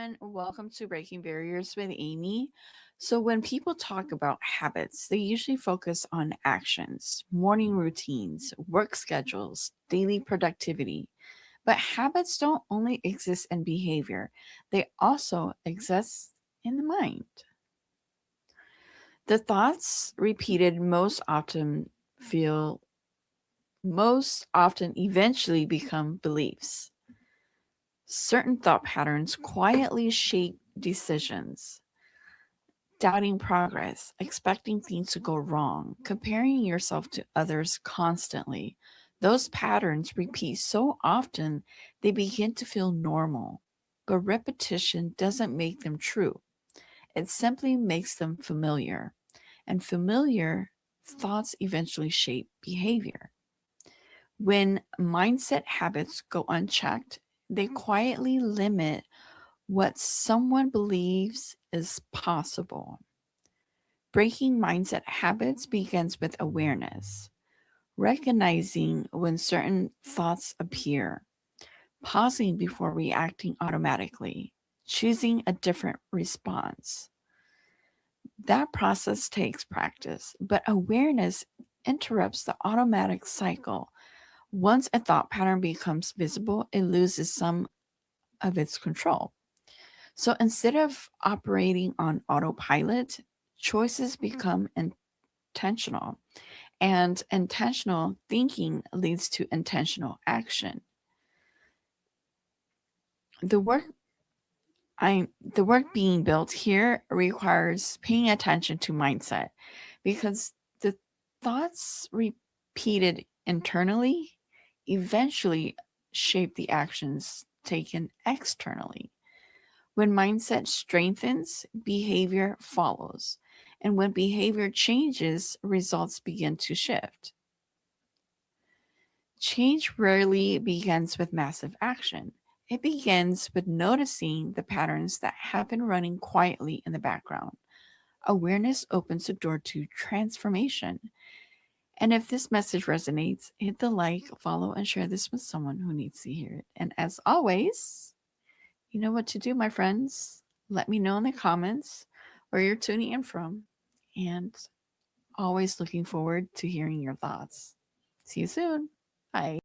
everyone. Welcome to Breaking Barriers with Amy. So, when people talk about habits, they usually focus on actions, morning routines, work schedules, daily productivity. But habits don't only exist in behavior, they also exist in the mind. The thoughts repeated feel most often eventually become beliefs. Certain thought patterns quietly shape decisions, doubting progress, expecting things to go wrong, comparing yourself to others constantly. Those patterns repeat so often they begin to feel normal. But repetition doesn't make them true, it simply makes them familiar. And familiar thoughts eventually shape behavior. When mindset habits go unchecked, they quietly limit what someone believes is possible. Breaking mindset habits begins with awareness, recognizing when certain thoughts appear, pausing before reacting automatically, choosing a different response. That process takes practice, but awareness interrupts the automatic cycle. Once a thought pattern becomes visible, it loses some of its control. So instead of operating on autopilot, choices become intentional, and intentional thinking leads to intentional action. The work the work being built here requires paying attention to mindset because the thoughts repeated internally eventually shape the actions taken externally. When mindset strengthens, behavior follows. And when behavior changes, results begin to shift. Change rarely begins with massive action. It begins with noticing the patterns that have been running quietly in the background. Awareness opens the door to transformation. And if this message resonates, hit the like, follow, and share this with someone who needs to hear it. And as always, you know what to do, my friends. Let me know in the comments where you're tuning in from. And always looking forward to hearing your thoughts. See you soon. Bye.